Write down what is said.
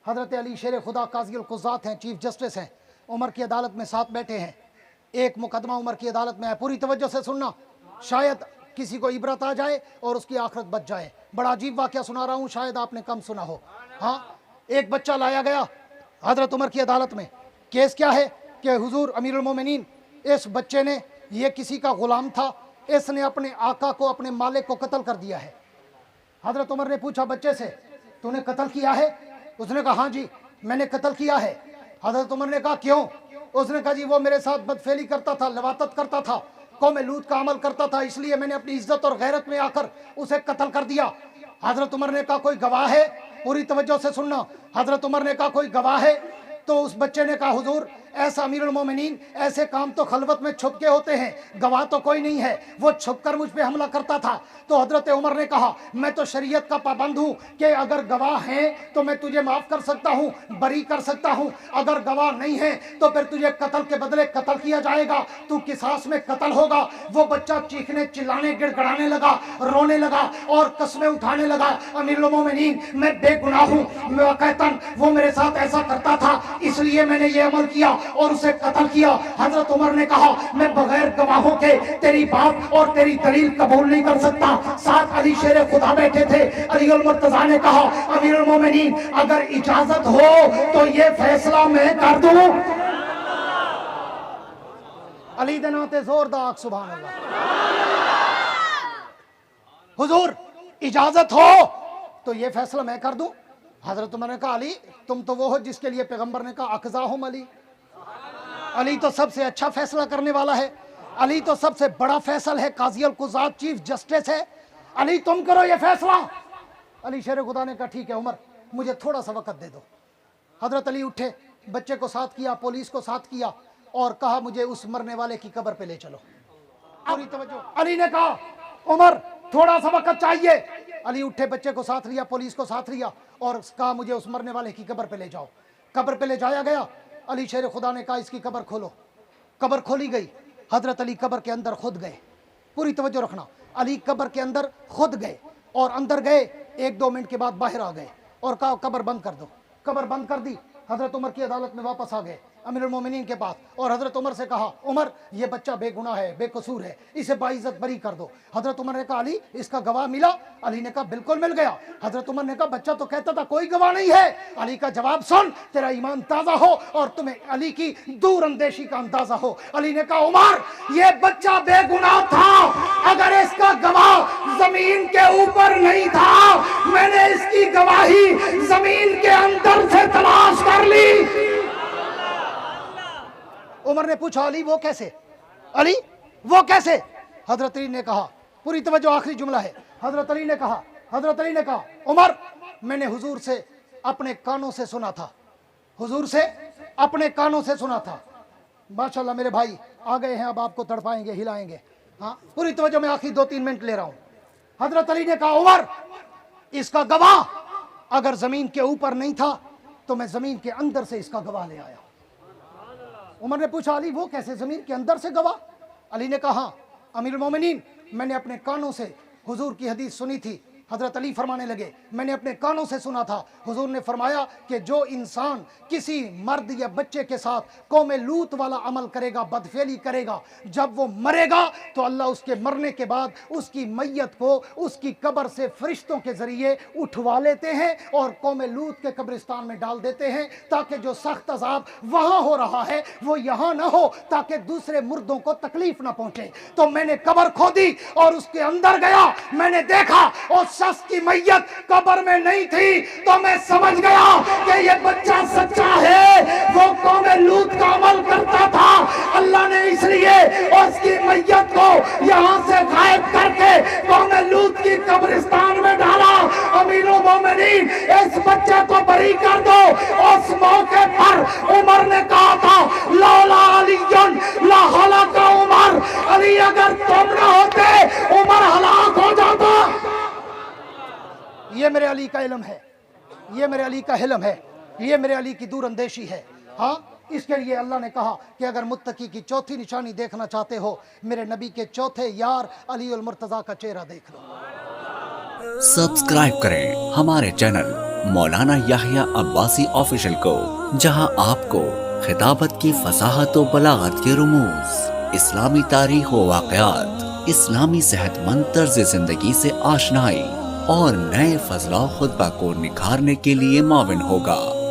حضرت علی شیر خدا قاضی القضات ہیں, چیف جسٹس ہیں, عمر کی عدالت میں ساتھ بیٹھے ہیں. ایک مقدمہ عمر کی عدالت میں ہے, پوری توجہ سے سننا, شاید کسی کو عبرت آ جائے اور اس کی آخرت بچ جائے. بڑا عجیب واقعہ سنا رہا ہوں, شاید آپ نے کم سنا ہو. ہاں, ایک بچہ لایا گیا حضرت عمر کی عدالت میں. کیس کیا ہے کہ حضور امیر المومنین, اس بچے نے, یہ کسی کا غلام تھا, اس نے اپنے آقا کو, اپنے مالک کو قتل کر دیا ہے. حضرت عمر نے پوچھا بچے سے, تو نے قتل کیا ہے؟ اس نے کہا ہاں جی میں نے قتل کیا ہے. حضرت عمر نے کہا کیوں؟ اس نے کہا جی وہ میرے ساتھ بدفعلی کرتا تھا, لواطت کرتا تھا, قوم لوط کا عمل کرتا تھا, اس لیے میں نے اپنی عزت اور غیرت میں آ کر اسے قتل کر دیا. حضرت عمر نے کہا کوئی گواہ ہے؟ پوری توجہ سے سننا. حضرت عمر نے کہا کوئی گواہ ہے؟ تو اس بچے نے کہا حضور ایسا امیر المومنین, ایسے کام تو خلوت میں چھپ کے ہوتے ہیں, گواہ تو کوئی نہیں ہے, وہ چھپ کر مجھ پہ حملہ کرتا تھا. تو حضرت عمر نے کہا میں تو شریعت کا پابند ہوں کہ اگر گواہ ہیں تو میں تجھے معاف کر سکتا ہوں, بری کر سکتا ہوں, اگر گواہ نہیں ہے تو پھر تجھے قتل کے بدلے قتل کیا جائے گا, تو قصاص میں قتل ہوگا. وہ بچہ چیخنے چلانے گڑ گڑانے لگا, رونے لگا اور قسمیں اٹھانے لگا, امیر المومنین میں بے گناہ ہوں, واقعتاً وہ میرے ساتھ ایسا کرتا تھا اس لیے میں نے یہ عمل کیا اور اسے قتل کیا. حضرت عمر نے کہا میں بغیر گواہوں کے تیری بات اور تیری دلیل قبول نہیں کر سکتا. ساتھ علی شیر خدا بیٹھے تھے. علی المرتضیٰ نے کہا امیر المومنین اگر اجازت ہو تو یہ فیصلہ میں کر دوں. علی دناتے زور داغ سبحان اللہ. حضور اجازت ہو تو یہ فیصلہ میں کر دوں. حضرت عمر نے کہا علی تم تو وہ ہو جس کے لیے پیغمبر نے کہا اقضاہم علی. علی تو سب سے اچھا فیصلہ کرنے والا ہے, علی تو سب سے بڑا فیصل ہے, قاضی القضات چیف جسٹس ہے, علی تم کرو یہ فیصلہ. علی شیر خدا نے کہا ٹھیک ہے عمر مجھے تھوڑا سا وقت دے دو. حضرت علی اٹھے, بچے کو ساتھ کیا, پولیس کو ساتھ کیا اور کہا مجھے اس مرنے والے کی قبر پہ لے چلو. پوری توجہ. علی نے کہا عمر تھوڑا سا وقت چاہیے. علی اٹھے, بچے کو ساتھ لیا, پولیس کو ساتھ لیا اور کہا مجھے اس مرنے والے کی قبر پہ لے جاؤ. قبر پہ لے جایا گیا. علی شیر خدا نے کہا اس کی قبر کھولو. قبر کھولی گئی. حضرت علی قبر کے اندر خود گئے. پوری توجہ رکھنا. علی قبر کے اندر خود گئے اور اندر گئے, 1-2 منٹ کے بعد باہر آ گئے اور کہا قبر بند کر دو. قبر بند کر دی. حضرت عمر کی عدالت میں واپس آ گئے امیر المومنین کے پاس اور حضرت عمر سے کہا عمر یہ بچہ بے گناہ ہے, بے قصور ہے, اسے باعزت بری کر دو. حضرت عمر نے کہا علی اس کا گواہ ملا؟ علی نے کہا بالکل مل گیا. حضرت عمر نے کہا بچہ تو کہتا تھا کوئی گواہ نہیں ہے. علی کا جواب سن, تیرا ایمان تازہ ہو اور تمہیں علی کی دور اندیشی کا اندازہ ہو. علی نے کہا عمر یہ بچہ بے گناہ تھا, اگر اس کا گواہ زمین کے اوپر نہیں تھا میں نے اس کی گواہی زمین کے اندر سے تلاش کر لی. عمر نے پوچھا علی وہ کیسے؟ علی وہ کیسے؟ حضرت علی نے کہا, پوری توجہ آخری جملہ ہے, حضرت علی نے کہا عمر میں نے حضور سے اپنے کانوں سے سنا تھا, حضور سے اپنے کانوں سے سنا تھا. ماشاءاللہ میرے بھائی آ گئے ہیں, اب آپ کو تڑپائیں گے, ہلائیں گے. ہاں پوری توجہ, میں آخری 2-3 منٹ لے رہا ہوں. حضرت علی نے کہا عمر اس کا گواہ اگر زمین کے اوپر نہیں تھا تو میں زمین کے اندر سے اس کا گواہ لے آیا. عمر نے پوچھا علی وہ کیسے, زمین کے اندر سے گواہ؟ علی نے کہا ہاں امیر المومنین میں نے اپنے کانوں سے حضور کی حدیث سنی تھی. حضرت علی فرمانے لگے میں نے اپنے کانوں سے سنا تھا, حضور نے فرمایا کہ جو انسان کسی مرد یا بچے کے ساتھ قوم لوط والا عمل کرے گا, بدفعلی کرے گا, جب وہ مرے گا تو اللہ اس کے مرنے کے بعد اس کی میت کو اس کی قبر سے فرشتوں کے ذریعے اٹھوا لیتے ہیں اور قوم لوط کے قبرستان میں ڈال دیتے ہیں تاکہ جو سخت عذاب وہاں ہو رہا ہے وہ یہاں نہ ہو, تاکہ دوسرے مردوں کو تکلیف نہ پہنچے. تو میں نے قبر کھودی اور اس کے اندر گیا, میں نے دیکھا اور شخص کی میت قبر میں نہیں تھی, تو میں سمجھ گیا کہ یہ بچہ سچا ہے, وہ قوم لوط کا عمل کرتا تھا. اللہ نے اس لیے اس کی میت کو یہاں سے غائب کر کے قوم لوط کی قبرستان میں ڈالا. امیر المومنین اس بچے کو بری کر دو. اس موقع پر عمر نے کہا تھا لولا علی لا ہلاک عمر, علی اگر تم نہ ہوتے عمر ہلاک ہو جاتا. یہ میرے علی کا علم ہے, یہ میرے علی کا حلم ہے, یہ میرے علی کی دور اندیشی ہے. ہاں اس کے لیے اللہ نے کہا کہ اگر متقی کی چوتھی نشانی دیکھنا چاہتے ہو میرے نبی کے چوتھے یار علی المرتضیٰ کا چہرہ دیکھ لو. سبسکرائب کریں ہمارے چینل مولانا یحییٰ عباسی آفیشل کو، جہاں آپ کو خطابت کی فصاحت و بلاغت کے رموز، اسلامی تاریخ و واقعات، اسلامی صحت مند طرز زندگی سے آشنائی اور نئے فضلہ خطبہ کو نکھارنے کے لیے معاون ہوگا۔